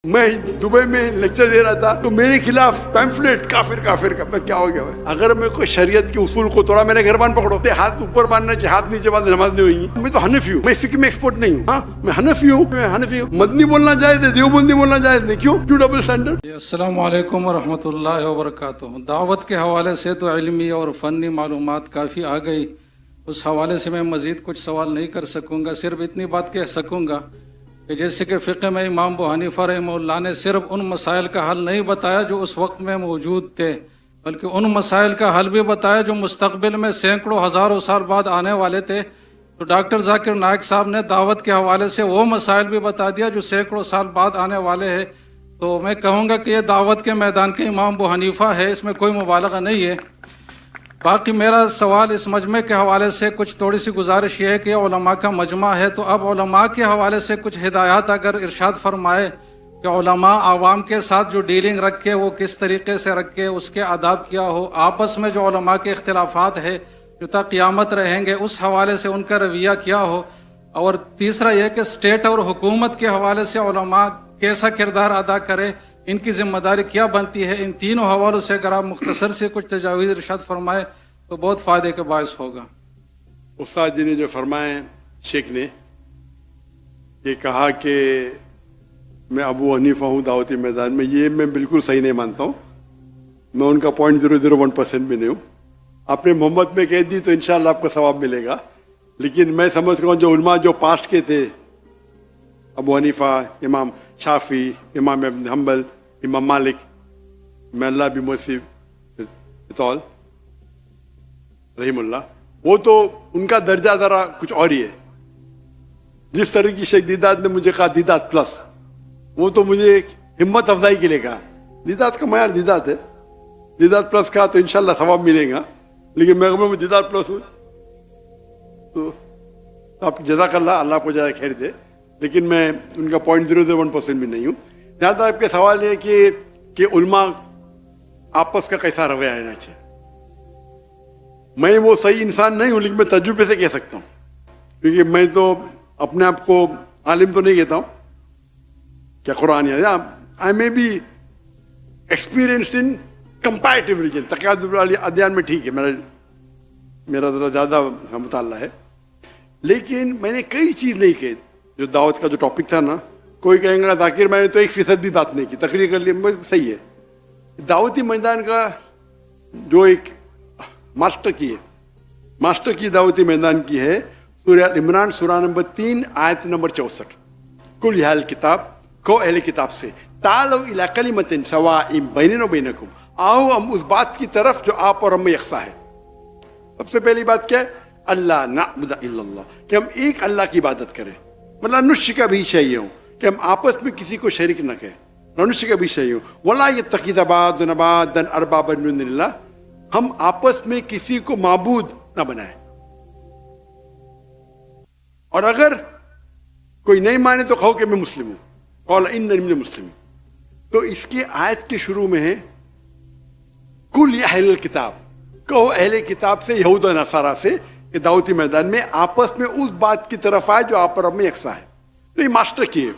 میں دبئی میں لیکچر دے رہا تھا تو میرے خلاف پیمفلیٹ کافر کافر کا. میں کیا ہو گیا بھائی؟ اگر میں کوئی شریعت کے اصول کو توڑا، میں نے گھربان پکڑو، ہاتھ اوپر باندھنا چاہیے، ہاتھ نیچے باندھ نماز نہیں ہوئی. میں تو حنفی ہوں، میں فقہ میں ایکسپرٹ نہیں ہوں. ہاں میں حنفی ہوں. مدنی بولنا جائز ہے، دیوبندی بولنا جائز نہیں. کیوں ڈبل اسٹینڈرڈ؟ السلام علیکم ورحمۃ اللہ وبرکاتہ. دعوت کے حوالے سے تو علمی اور فنی معلومات کافی آ گئی. اس حوالے سے میں مزید کچھ سوال نہیں کر سکوں گا. صرف اتنی بات کہہ سکوں گا کہ جیسے کہ فقہ میں امام ابو حنیفہ رحمہ اللہ نے صرف ان مسائل کا حل نہیں بتایا جو اس وقت میں موجود تھے، بلکہ ان مسائل کا حل بھی بتایا جو مستقبل میں سینکڑوں ہزاروں سال بعد آنے والے تھے. تو ڈاکٹر ذاکر نائک صاحب نے دعوت کے حوالے سے وہ مسائل بھی بتا دیا جو سینکڑوں سال بعد آنے والے ہیں. تو میں کہوں گا کہ یہ دعوت کے میدان کے امام ابو حنیفہ ہے، اس میں کوئی مبالغہ نہیں ہے. باقی میرا سوال اس مجمع کے حوالے سے کچھ تھوڑی سی گزارش یہ ہے کہ علماء کا مجمع ہے، تو اب علماء کے حوالے سے کچھ ہدایات اگر ارشاد فرمائے کہ علماء عوام کے ساتھ جو ڈیلنگ رکھے وہ کس طریقے سے رکھے، اس کے آداب کیا ہو، آپس میں جو علماء کے اختلافات ہے جو تا قیامت رہیں گے اس حوالے سے ان کا رویہ کیا ہو. اور تیسرا یہ کہ اسٹیٹ اور حکومت کے حوالے سے علماء کیسا کردار ادا کرے، ان کی ذمہ داری کیا بنتی ہے. ان تینوں حوالوں سے اگر آپ مختصر سے کچھ تجاویز ارشاد فرمائے تو بہت فائدے کے باعث ہوگا. استاد جی نے جو فرمائے، شیخ نے یہ کہا کہ میں ابو حنیفہ ہوں دعوتی میدان میں، یہ میں بالکل صحیح نہیں مانتا ہوں. میں ان کا 0.001% بھی نہیں ہوں. آپ نے محمد میں کہہ دی تو انشاءاللہ آپ کو ثواب ملے گا، لیکن میں سمجھتا ہوں جو علماء جو پاسٹ کے تھے، ابو حنیفہ، امام شافعی، امام ابن حنبل، امام مالک، میں اللہ بھی موسیب بطول رحم اللہ، وہ تو ان کا درجہ ذرا کچھ اور ہی ہے. جس طرح کی شیخ دیدات نے مجھے کہا دیدات پلس، وہ تو مجھے ایک ہمت افزائی کے لیے کہا. دیدات کا معیار دیدات ہے، دیدات پلس کہا تو انشاءاللہ ثواب ملے گا، لیکن میں دیدات پلس ہوں تو آپ جزاک اللہ، اللہ کو جزائے خیر دے، لیکن میں ان کا 0.001% بھی نہیں ہوں. جہاں تک آپ کے سوال ہے کہ علماء آپس کا کیسا رویہ رہنا چاہیے، میں وہ صحیح انسان نہیں ہوں، لیکن میں تجربے سے کہہ سکتا ہوں، کیونکہ میں تو اپنے آپ کو عالم تو نہیں کہتا ہوں. کیا قرآن ہے، I may be experienced in comparative religion, تقیید والی ادیان میں ٹھیک ہے، میرا ذرا زیادہ مطالعہ ہے، لیکن میں نے کئی چیز نہیں کہی. جو دعوت کا جو ٹاپک تھا نا، کوئی کہیں گا ذاکر میں نے تو 1% بھی بات نہیں کی، تقریر کر لی، صحیح ہے. دعوتی میدان کا جو ایک ماسٹر کی دعوتی میدان کی ہے سورہ عمران، سورہ نمبر 3 آیت نمبر 64. کل یا اہل کتاب، کو اہل کتاب سے، تعالوا الی کلمۃ سواء بیننا و بینکم، آؤ ہم اس بات کی طرف جو آپ اور ہم میں یکساں ہے. سب سے پہلی بات کیا ہے؟ اللہ نعبد الا اللہ، کہ ہم ایک اللہ کی عبادت کریں. مطلب نشرک بھی چاہیے ہوں کہ ہم آپس میں کسی کو شریک نہ کہیں، نشرک بھی چاہیے ہوں. ولا یتخذ بعضنا بعضا اربابا من دون اللہ، ہم آپس میں کسی کو معبود نہ بنائیں. اور اگر کوئی نہیں مانے تو کہو کہ میں مسلم ہوں، قال اننی من المسلمین. تو اس کی آیت کے شروع میں ہے کل یا اہل الکتاب، کہو اہل کتاب سے، یہود و نصارہ سے، کہ دعوتی میدان میں آپس میں اس بات کی طرف آئے جو آپ اور ہم میں یکساں ہے. تو یہ ماسٹر کی ہے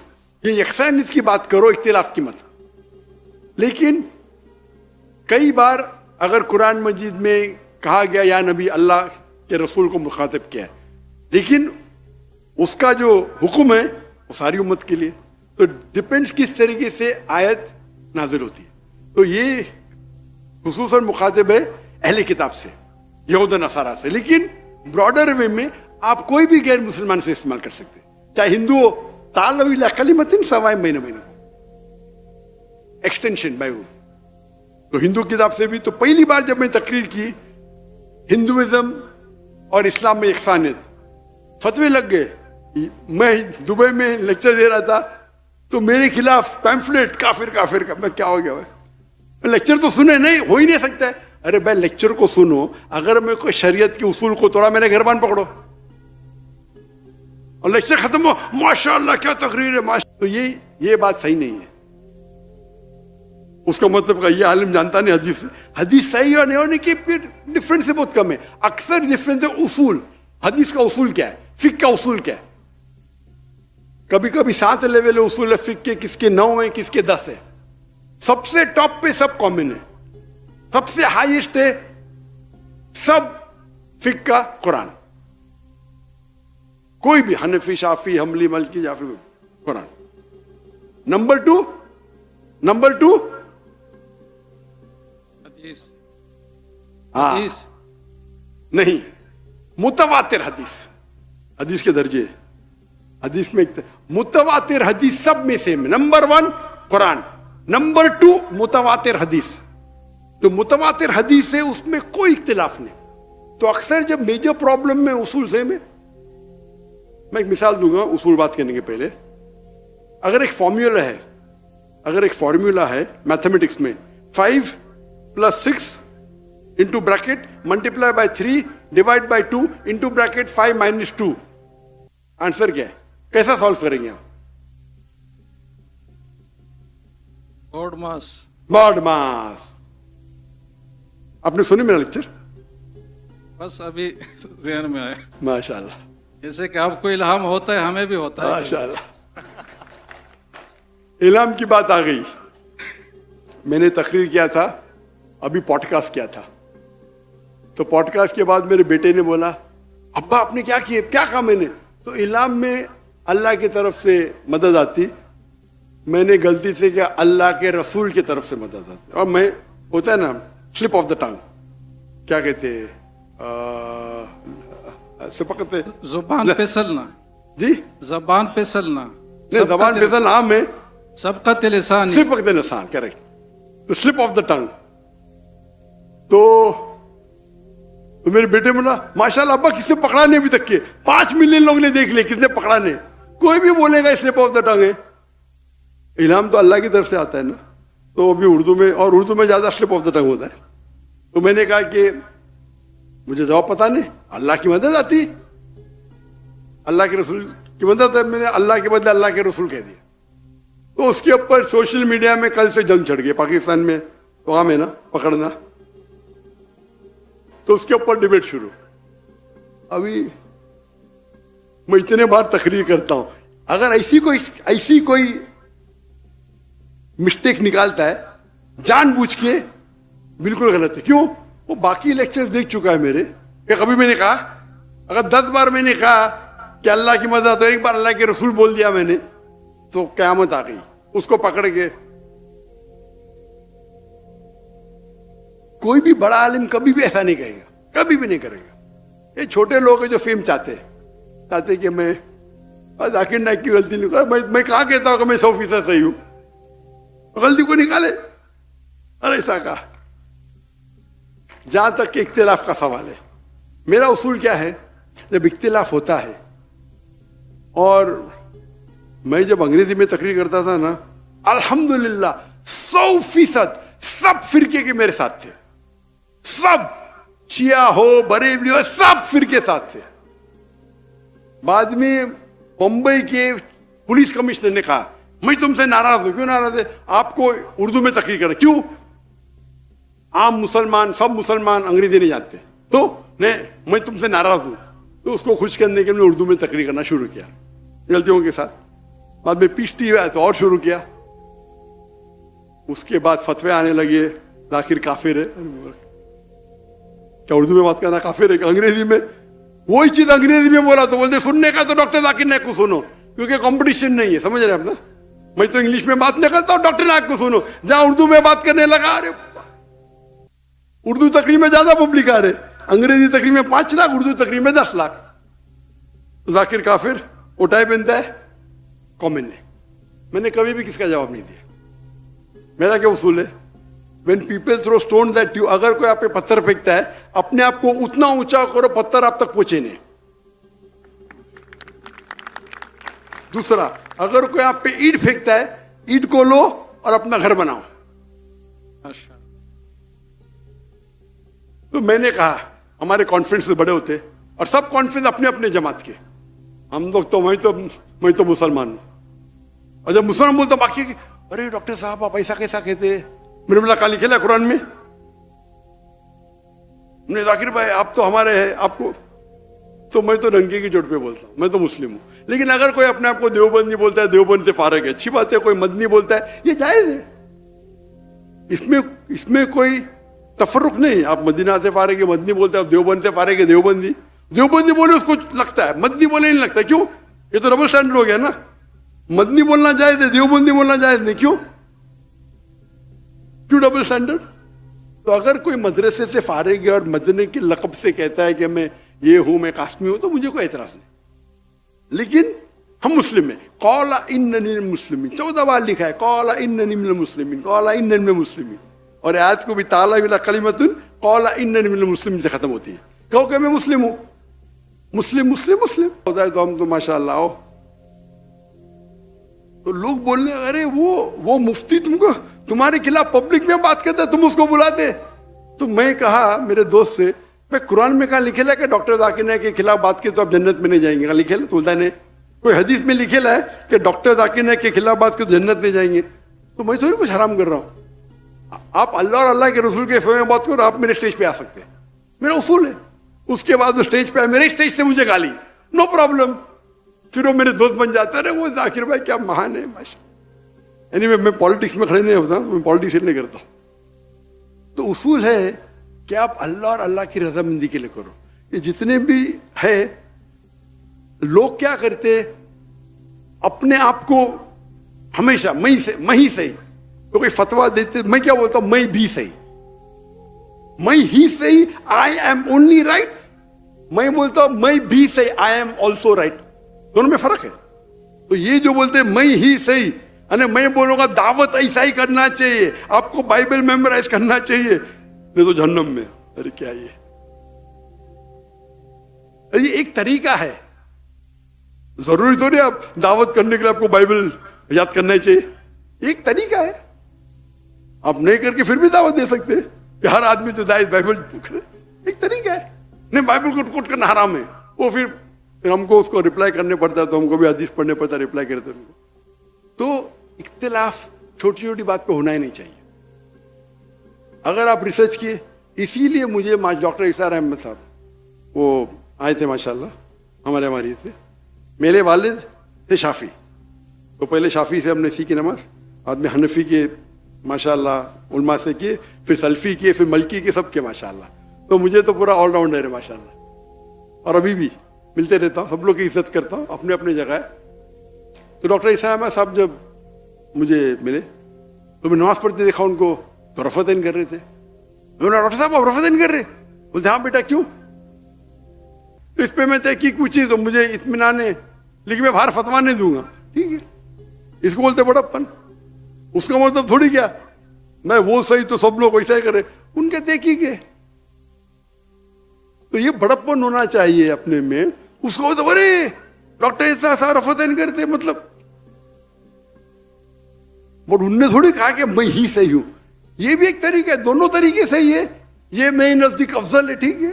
کہ یکسانیت کی بات کرو، اختلاف کی مت. لیکن کئی بار اگر قرآن مجید میں کہا گیا یا نبی، اللہ کے رسول کو مخاطب کیا ہے، لیکن اس کا جو حکم ہے وہ ساری امت کے لیے. تو ڈپینڈس کس طریقے سے آیت نازل ہوتی ہے. تو یہ خصوصاً مخاطب ہے اہل کتاب سے، یہود و نصارہ سے، لیکن براڈر وے میں آپ کوئی بھی غیر مسلمان سے استعمال کر سکتے، چاہے ہندو ہو. تعالوا الی کلمۃ سواء بیننا و بینکم، ایکسٹینشن بائی رول. تو ہندو کتاب سے بھی تو پہلی بار جب میں تقریر کی ہندوازم اور اسلام میں یکسانیت، فتوے لگ گئے. میں دبئی میں لیکچر دے رہا تھا تو میرے خلاف پیمفلیٹ کافر کافر کا. میں کیا ہو گیا بھائی؟ لیکچر تو سنے نہیں، ہو ہی نہیں سکتا ہے. ارے بھائی لیکچر کو سنو، اگر میں کوئی شریعت کے اصول کو توڑا، میں نے گھربان پکڑو اور لیکچر ختم ہو ماشاء اللہ کیا تقریر ہے، تو یہ بات صحیح نہیں ہے. اس کا مطلب یہ عالم جانتا نہیں حدیث صحیح اور نہیں ہونے کی ڈفرینس سے بہت کم ہے. اکثر ڈفرینس ہے اصول. حدیث کا اصول کیا ہے، فقہ کا اصول کیا ہے. کبھی کبھی 7 لیول اصول فقہ کے، کس کے 9 ہیں، کس کے 10 ہیں. سب سے ٹاپ پہ سب کامن ہے، سب سے ہائیسٹ ہے سب فقہ کا قرآن. کوئی بھی حنفی، شافی، حنبلی، مالکی یا پھر قرآن. نمبر 2 حدیث. ہاں حدیث. نہیں، متواتر حدیث. حدیث کے درجے، حدیث میں متواتر حدیث سب میں سے نمبر 1 قرآن، نمبر 2 متواتر حدیث. جو متواتر حدیث ہے اس میں کوئی اختلاف نہیں. تو اکثر جب میجر پرابلم میں اصول سے میں ایک مثال دوں گا اصول بات کرنے کے پہلے. اگر ایک فارمولا ہے میتھمیٹکس میں 5 + 6 into bracket multiply by 3 divide by 2 into bracket 5 - 2، answer کیا ہے؟ کیسا سالو کریں گے آپ؟ بارڈ ماس. آپ نے سنی میرا لیکچر؟ بس ابھی ذہن میں آیا. ماشاء اللہ، جیسے کہ آپ کو الہام ہوتا ہے ہمیں بھی ہوتا ہے. ماشاء اللہ. الہام کی بات آ گئی. میں نے تقریر کیا تھا، ابھی پوڈ کاسٹ کیا تھا. تو پوڈ کاسٹ کے بعد میرے بیٹے نے بولا ابا آپ نے کیا کیا؟ کیا کہا میں نے؟ تو الہام میں اللہ کی طرف سے مدد آتی، میں نے غلطی سے کیا اللہ کے رسول کی طرف سے مدد آتی. اور میں ہوتا ہے نا سلپ آف دا ٹنگ، کیا کہتے ہیں سپکتے، زبان پھسلنا. جی زبان پھسلنا. نہیں، زبان پھسل عام ہے، سبقت لسان. سپکت لسان، کریکٹ. تو سلپ آف دا ٹنگ. تو میرے بیٹے بولا ماشاءاللہ ابا کس نے پکڑا نہیں ابھی تک کے؟ 5 ملین لوگ نے دیکھ لے، کس نے پکڑا نہیں؟ کوئی بھی بولے گا سلپ آف دا ٹنگ ہے. الہام تو اللہ کی طرف سے آتا ہے نا. تو ابھی اردو میں، اور اردو میں زیادہ سلپ آف دا ٹنگ ہوتا ہے. تو میں نے کہا کہ مجھے جواب پتا نہیں، اللہ کی مدد آتی، اللہ کے رسول کی مدد ہے. میں نے اللہ کے بدلے اللہ کے رسول کہہ دیا. تو اس کے اوپر سوشل میڈیا میں کل سے جنگ چھڑ گئی. پاکستان میں تو عام ہے نا پکڑنا. تو اس کے اوپر ڈیبیٹ شروع. ابھی میں اتنے بار تقریر کرتا ہوں، اگر ایسی کوئی مسٹیک نکالتا ہے جان بوجھ کے، بالکل غلط ہے. کیوں؟ وہ باقی لیکچر دیکھ چکا ہے میرے. کہ کبھی میں نے کہا، اگر 10 بار میں نے کہا کہ اللہ کی مدد، تو ایک بار اللہ کے رسول بول دیا میں نے، تو قیامت آ گئی. اس کو پکڑ کے کوئی بھی بڑا عالم کبھی بھی ایسا نہیں کہے گا، کبھی بھی نہیں کرے گا. یہ چھوٹے لوگ ہیں جو فیم چاہتے کہ میں ذاکر نائک کی غلطی نہیں. میں کہاں کہتا ہوں کہ میں 100% صحیح ہوں؟ غلطی کو نکالے. اور ایسا کہا. جہاں تک کہ اختلاف کا سوال ہے، میرا اصول کیا ہے؟ جب اختلاف ہوتا ہے، اور میں جب انگریزی میں تقریر کرتا تھا نا، الحمدللہ 100% سب فرقے کے میرے ساتھ تھے. سب، شیعہ ہو، بریلوی ہو، سب فرقے ساتھ تھے. بعد میں بمبئی کے پولیس کمشنر نے کہا میں تم سے ناراض ہوں. کیوں ناراض ہے؟ آپ کو اردو میں تقریر کرنا. کیوں؟ عام مسلمان، سب مسلمان انگریزی نہیں جانتے. تو نہیں، میں تم سے ناراض ہوں. تو اس کو خوش کرنے کے لیے اردو میں تقریر کرنا شروع کیا، غلطیوں کے ساتھ. بعد میں پیشتی ہوا تو اور شروع کیا. اس کے بعد فتوے آنے لگے، ذاکر کافر ہے. کیا اردو میں بات کرنا کافر ہے کہ انگریزی میں؟ وہی چیز انگریزی میں بولا تو بولتے سننے کا تو ڈاکٹر ذاکر نائک کو سنو، کیونکہ کمپٹیشن نہیں ہے. سمجھ رہے ہیں آپ نا؟ میں تو انگلش میں بات نہیں کرتا ہوں، ڈاکٹر نائک کو سنو. جہاں اردو میں بات کرنے لگا، ارے اردو تقریر میں زیادہ پبلک آ رہے، انگریزی تقریر میں 5 لاکھ، اردو تقریر میں 10 لاکھ. ذاکر کافر اٹھائے پہنتا ہے، کامن ہے. میں نے کبھی بھی کس کا جواب نہیں دیا. میرا کیا اصول ہے؟ when people throw stones at you، اگر کوئی آپ پہ پتھر پھینکتا ہے، اپنے آپ کو اتنا اونچا کرو پتھر آپ تک پہنچے نہیں. دوسرا، اگر کوئی آپ پہ اینٹ پھینکتا ہے، اینٹ کو لو اور اپنا گھر بناؤ. تو میں نے کہا ہمارے کانفرنس بڑے ہوتے اور سب کانفرنس اپنے اپنے جماعت کے. ہم لوگ تو میں تو مسلمان ہوں. اور جب مسلمان بولتا باقی ارے ڈاکٹر صاحب آپ ایسا کیسا کہتے؟ میں نے بولا کہاں لکھا ہے قرآن میں؟ نے ذاکر بھائی آپ تو ہمارے ہیں، آپ کو تو میں تو ننگے کی چوٹ پہ بولتا ہوں, میں تو مسلم ہوں. لیکن اگر کوئی اپنے آپ کو دیوبندی بولتا ہے, دیوبند سے فارغ ہے, اچھی بات ہے. کوئی مدنی بولتا ہے, یہ جائز ہے, اس میں کوئی تفرق نہیں. آپ مدینہ سے فارغ ہے مدنی بولتے ہیں, آپ دیوبند سے فارغ ہے دیوبندی. دیوبندی بولے اس کو لگتا ہے, مدنی بولے نہیں لگتا. کیوں؟ یہ تو ڈبل اسٹینڈرڈ ہو گیا نا. مدنی بولنا جائز ہے, دیوبندی بولنا جائز نہیں. کیوں ڈبل اسٹینڈرڈ؟ تو اگر کوئی مدرسے سے فارغ ہے اور مدنی کے لقب سے کہتا ہے کہ میں یہ ہوں, میں قاسمی ہوں, تو مجھے کوئی اعتراض نہیں. لیکن ہم مسلم ہیں. قال اننی من المسلمین 14 بار لکھا ہے, قال اننی من المسلمین, قال اننی من المسلمین. اور آیت کو بھی تعالی ولا کلمۃ قال اننی من المسلمین سے ختم ہوتی ہے. کہو کہ میں مسلم ہوں. مسلم ہوتا ہے تو ہم تو ماشاءاللہ ہو. تو لوگ بولنے, ارے وہ مفتی تم کو تمہارے خلاف پبلک میں بات کرتا ہے, تم اس کو بلاتے. تو میں کہا میرے دوست سے, میں قرآن میں کہاں لکھے لا کہ ڈاکٹر ذاکر نائک کے خلاف بات کی تو آپ جنت میں نہیں جائیں گے؟ کہاں لکھے لا؟ تو بولتا نہیں. کوئی حدیث میں لکھے لا ہے کہ ڈاکٹر ذاکر نائک کے خلاف بات کی تو جنت میں جائیں گے؟ تو میں تھوڑی کچھ حرام کر رہا ہوں. آپ اللہ اور اللہ کے رسول کے فیو میں بات کرو, آپ میرے اسٹیج پہ آ سکتے ہیں, میرا اصول ہے. اس کے بعد وہ اسٹیج پہ میرے اسٹیج سے مجھے گالی, نو پرابلم. پھر وہ میرے دوست بن جاتا ہے, وہ ذاکر بھائی کیا مہان ہے ماشاء. یعنی میں پالیٹکس میں کھڑے نہیں ہوتا, میں پالیٹکس نہیں کرتا. تو اصول ہے کہ آپ اللہ اور اللہ کی رضامندی کے لیے کرو. یہ جتنے بھی ہے لوگ کیا کرتے, اپنے آپ کو ہمیشہ میں ہی صحیح. تو کوئی فتویٰ دیتے, میں کیا بولتا ہوں, میں بھی صحیح, میں ہی صحیح, آئی ایم اونلی رائٹ. میں بولتا ہوں میں بھی صحیح, آئی ایم آلسو رائٹ. دونوں میں فرق ہے. تو یہ جو بولتے ہیں میں ہی صحیح, میں بولوں گا دعوت ایسا ہی کرنا چاہیے, آپ کو بائبل میمورائز کرنا چاہیے, نہیں تو جہنم میں. ارے کیا یہ ایک طریقہ ہے. ضروری تو نہیں آپ دعوت کرنے کے لیے آپ کو بائبل یاد کرنا چاہیے. ایک طریقہ ہے, آپ نہیں کر کے پھر بھی دعوت دے سکتے کہ ہر آدمی تو بائبل پوچھ رہے. ایک طریقہ ہے. نہیں, بائبل کو کوٹ کرنا حرام ہے. وہ پھر ہم کو اس کو ریپلائی کرنے پڑتا ہے, تو ہم کو بھی حدیث پڑھنے پڑتا ہے, ریپلائی کرتے ان کو. تو اختلاف چھوٹی چھوٹی بات پہ ہونا ہی نہیں چاہیے. اگر آپ ریسرچ کیے, اسی لیے مجھے ڈاکٹر اسار احمد صاحب وہ آئے تھے ماشاءاللہ, ہمارے تھے. میرے والد تھے شافی, تو پہلے شافی سے ہم نے سیکھی نماز, بعد میں حنفی کے ماشاءاللہ علماء سے کیے, پھر سلفی کیے, پھر ملکی کے, سب کے ماشاءاللہ. تو مجھے تو پورا آل راؤنڈر ہے ماشاءاللہ. اور ابھی بھی ملتے رہتا ہوں, سب لوگ کی عزت کرتا ہوں, اپنے اپنے جگہ ہے. تو ڈاکٹر اسار احمد صاحب جب مجھے ملے تو میں نماز پڑھتے دیکھا ان کو, تو رفعتین کر رہے تھے. میں نے ڈاکٹر صاحب آپ رفعتین کر رہے؟ بولتے ہاں بیٹا کیوں؟ تو اس پہ میں تحقیق پوچھی تو مجھے اطمینان ہے, لیکن میں باہر فتوا نہیں دوں گا. ٹھیک ہے, اس کو بولتے بڑپن. اس کا مطلب تھوڑی کیا میں وہ صحیح تو سب لوگ ویسا ہی کرے, ان کے تحقیق ہے. تو یہ بڑپن ہونا چاہیے اپنے میں. اس کو تو ارے ڈاکٹر ایسا رفعتین کرتے, مطلب بٹ ان نے تھوڑی کہا کہ میں ہی صحیح ہوں. یہ بھی ایک طریقہ ہے, دونوں طریقے صحیح ہے. یہ میرے نزدیک افضل ہے, ٹھیک ہے,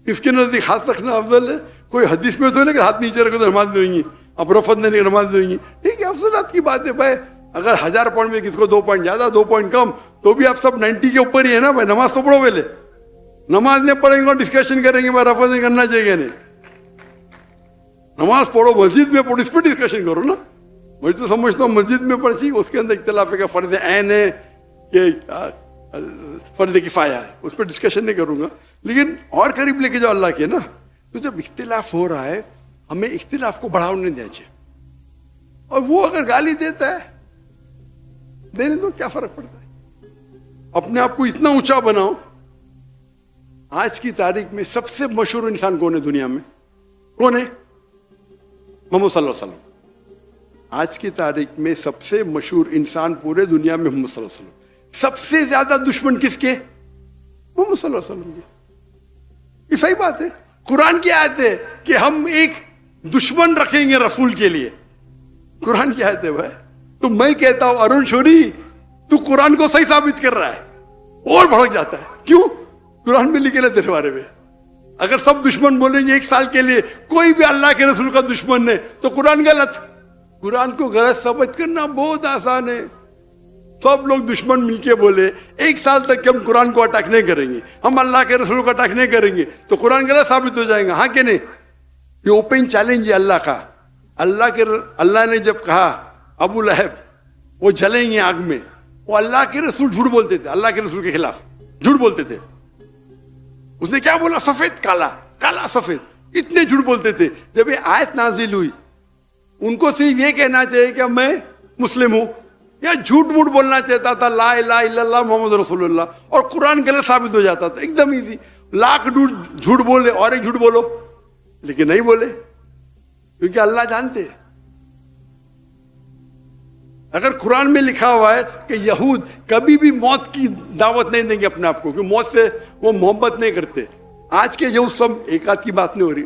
اس کے نزدیک ہاتھ رکھنا افضل ہے. کوئی حدیث میں تو نہیں کہ ہاتھ نیچے رکھو تو نماز دیں گی, اب رفعت نہیں نماز دیں گی. ٹھیک ہے, افضلات کی بات ہے بھائی. اگر 1000 پوائنٹ میں کس کو 2 پوائنٹ زیادہ 2 پوائنٹ کم, تو بھی آپ سب 90 کے اوپر ہی ہے نا بھائی. نماز تو پڑھو پہلے, نماز نہیں پڑھیں گے اور ڈسکشن کریں گے بھائی رفعت نہیں کرنا چاہیے. نہیں, نماز پڑھو, مسجد میں پڑھو, اس پہ ڈسکشن کرو نا. میں تو سمجھتا ہوں مسجد میں پڑھی, اس کے اندر اختلاف ہے کہ فرض عین ہے کہ فرض کفایہ ہے, اس پہ ڈسکشن نہیں کروں گا. لیکن اور قریب لے کے جاؤ اللہ کے نا. تو جب اختلاف ہو رہا ہے, ہمیں اختلاف کو بڑھاوا نہیں دینا چاہیے. اور وہ اگر گالی دیتا ہے, دینے دو, کیا فرق پڑتا ہے. اپنے آپ کو اتنا اونچا بناؤ. آج کی تاریخ میں سب سے مشہور انسان کون ہے دنیا میں؟ کون ہے؟ محمد صلی اللہ علیہ وسلم. آج کی تاریخ میں سب سے مشہور انسان پورے دنیا میں محمد صلی اللہ علیہ وسلم. سب سے زیادہ دشمن کس کے؟ محمد صلی اللہ علیہ وسلم. یہ صحیح بات ہے. قرآن کی آیت ہے کہ ہم ایک دشمن رکھیں گے رسول کے لیے. قرآن کی آیت ہے بھائی. تو میں کہتا ہوں ارون شوری, تو قرآن کو صحیح ثابت کر رہا ہے, اور بھڑک جاتا ہے. کیوں؟ قرآن میں لکھے تیرے بارے میں. اگر سب دشمن بولیں گے 1 سال کے لیے, کوئی بھی اللہ کے رسول کا دشمن نہیں, تو قرآن غلط. قرآن کو غلط ثابت کرنا بہت آسان ہے. سب لوگ دشمن مل کے بولے 1 سال تک کہ ہم قرآن کو اٹیک نہیں کریں گے, ہم اللہ کے رسول کو اٹیک نہیں کریں گے, تو قرآن غلط ثابت ہو جائے گا. ہاں کہ نہیں؟ یہ اوپن چیلنج ہے اللہ کا. اللہ نے جب کہا ابو لہب وہ جلیں گے آگ میں, وہ اللہ کے رسول جھوٹ بولتے تھے, اللہ کے رسول کے خلاف جھوٹ بولتے تھے. اس نے کیا بولا؟ سفید کالا, کالا سفید, اتنے جھوٹ بولتے تھے. جب یہ آیت نازل ہوئی, ان کو صرف یہ کہنا چاہیے کہ میں مسلم ہوں, یا جھوٹ موٹ بولنا چاہتا تھا لا الہ الا اللہ محمد رسول اللہ, اور قرآن غلط ثابت ہو جاتا تھا. ایک دم ایزی, لاکھ جھوٹ بولے اور ایک جھوٹ بولو, لیکن نہیں بولے, کیونکہ اللہ جانتے ہیں. اگر قرآن میں لکھا ہوا ہے کہ یہود کبھی بھی موت کی دعوت نہیں دیں گے اپنے آپ کو, کیونکہ موت سے وہ محبت نہیں کرتے. آج کے یہود سب ایک آدھ کی بات نہیں ہو رہی,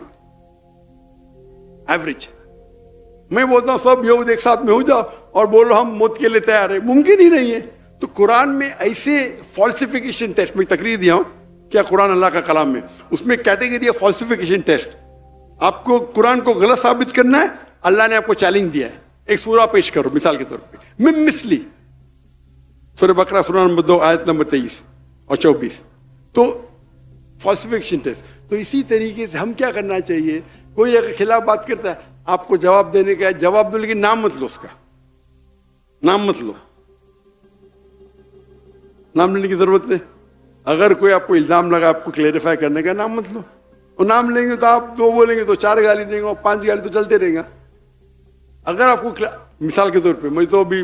ایوریج. میں بولتا ہوں سب یہود ایک ساتھ میں ہو جاؤ اور بولو ہم موت کے لیے تیار ہیں, ممکن ہی نہیں ہے. تو قرآن میں ایسے فالسیفیکیشن ٹیسٹ, میں تقریر دیا ہوں کیا قرآن اللہ کا کلام ہے, اس میں کیٹیگری ہے فالسیفیکیشن ٹیسٹ. آپ کو قرآن کو غلط ثابت کرنا ہے, اللہ نے آپ کو چیلنج دیا ہے, ایک سورہ پیش کرو مثال کے طور پہ, من مثلی, سورہ بقرہ سورہ نمبر 2 آیت نمبر 23 اور 24. تو فالسیفیکیشن ٹیسٹ. تو اسی طریقے سے ہم کیا کرنا چاہیے, کوئی اگر خلاف بات کرتا ہے آپ کو جواب دینے کا ہے, جواب دو, لیکن نام مت لو, اس کا نام مت لو, نام لینے کی ضرورت نہیں. اگر کوئی آپ کو الزام لگا آپ کو کلیریفائی کرنے کا, نام مت لو. اور نام لیں گے تو آپ 2 بولیں گے تو 4 گالی دیں گے, اور 5 گالی تو چلتے رہیں گا. اگر آپ کو مثال کے طور پہ, میں تو ابھی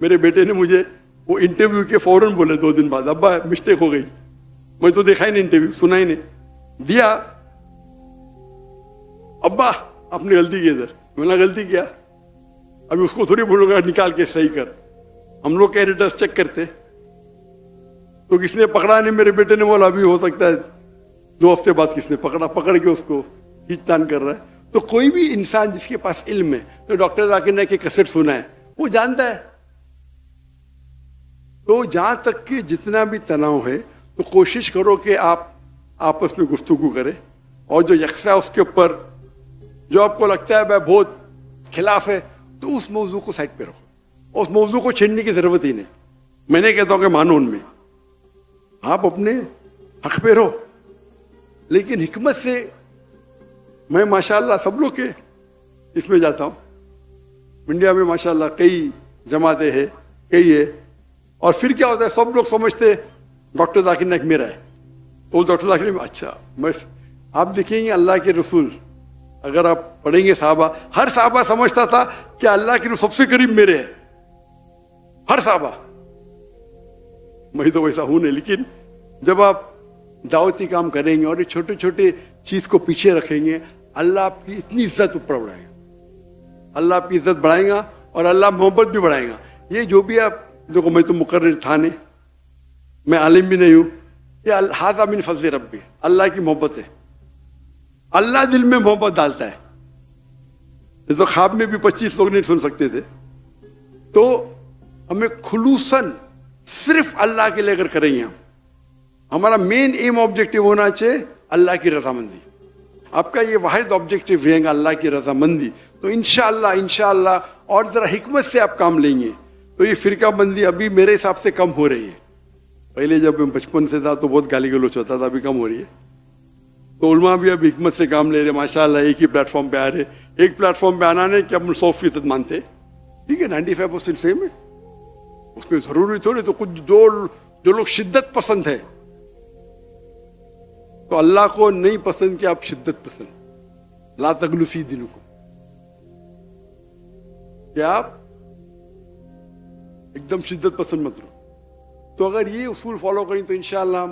میرے بیٹے نے مجھے وہ انٹرویو کے فوراً بولے 2 دن بعد, ابا مسٹیک ہو گئی. میں تو دیکھا ہی نہیں انٹرویو, سنا ہی نہیں, دیا ابا آپ نے غلطی کی ادھر. میں نے غلطی کیا, ابھی اس کو تھوڑی بولوں گا نکال کے صحیح کر. ہم لوگ ایڈیٹرس چیک کرتے, تو کس نے پکڑا نہیں, میرے بیٹے نے بولا ابھی ہو سکتا ہے 2 ہفتے بعد کس نے پکڑا, پکڑ کے اس کو کھینچ تان کر رہا ہے. تو کوئی بھی انسان جس کے پاس علم ہے, تو ڈاکٹر ذاکر نے کہ کیسٹ سنا ہے, وہ جانتا ہے. تو جہاں تک کہ جتنا بھی تناؤ ہے تو کوشش کرو کہ آپ آپس میں گفتگو کریں, اور جو یکساں اس کے اوپر جو آپ کو لگتا ہے بہت خلاف ہے, تو اس موضوع کو سائڈ پہ رکھو, اس موضوع کو چھیڑنے کی ضرورت ہی نہیں. میں نہیں کہتا ہوں کہ مانو ان میں, آپ اپنے حق پہ رہو, لیکن حکمت سے. میں ماشاءاللہ سب لوگ کے اس میں جاتا ہوں, انڈیا میں ماشاءاللہ کئی جماعتیں ہیں, کئی ہے, اور پھر کیا ہوتا ہے سب لوگ سمجھتے ڈاکٹر ذاکر نائک میرا ہے, تو ڈاکٹر ذاکر نائک اچھا. میں آپ دیکھیں گے اللہ کے رسول, اگر آپ پڑھیں گے صحابہ, ہر صحابہ سمجھتا تھا کہ اللہ کے رسول سب سے قریب میرے ہے, ہر صحابہ. میں تو ویسا ہوں نہیں, لیکن جب آپ دعوتی کام کریں گے اور یہ چھوٹے چھوٹے چیز کو پیچھے رکھیں گے, اللہ آپ کی اتنی عزت اوپر بڑھائے گا, اللہ آپ کی عزت بڑھائے گا, اور اللہ محبت بھی بڑھائے گا. یہ جو بھی آپ دیکھو, میں تو مقرر تھا نہیں, میں عالم بھی نہیں ہوں, یہ ھذا من فضل ربی, اللہ کی محبت ہے. اللہ دل میں محبت ڈالتا ہے. یہ تو خواب میں بھی 25 لوگ نہیں سن سکتے تھے. تو ہمیں خلوصاً صرف اللہ کے لیے اگر کریں گے, ہمارا مین ایم آبجیکٹو ہونا چاہیے اللہ کی رضامندی. آپ کا یہ واحد آبجیکٹو رہے گا اللہ کی رضامندی, تو انشاءاللہ اور ذرا حکمت سے آپ کام لیں گے تو یہ فرقہ بندی ابھی میرے حساب سے کم ہو رہی ہے. پہلے جب میں بچپن سے تھا تو بہت گالی گلوچ ہوتا تھا, ابھی کم ہو رہی ہے. تو علماء بھی اب حکمت سے کام لے رہے ماشاءاللہ, ایک ہی پلیٹ فارم پہ آ رہے. ایک پلیٹ فارم پہ آنا نہیں کہ ہم 100% مانتے, ٹھیک ہے 95% سیم ہے, اس میں ضروری تھوڑی. تو کچھ جو لوگ شدت پسند ہے, تو اللہ کو نہیں پسند کہ آپ شدت پسند, لا تغلو فی دینکم, کہ آپ ایک دم شدت پسند مت رہو. تو اگر یہ اصول فالو کریں تو انشاءاللہ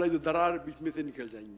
جو درار بیچ میں سے نکل جائیں گے.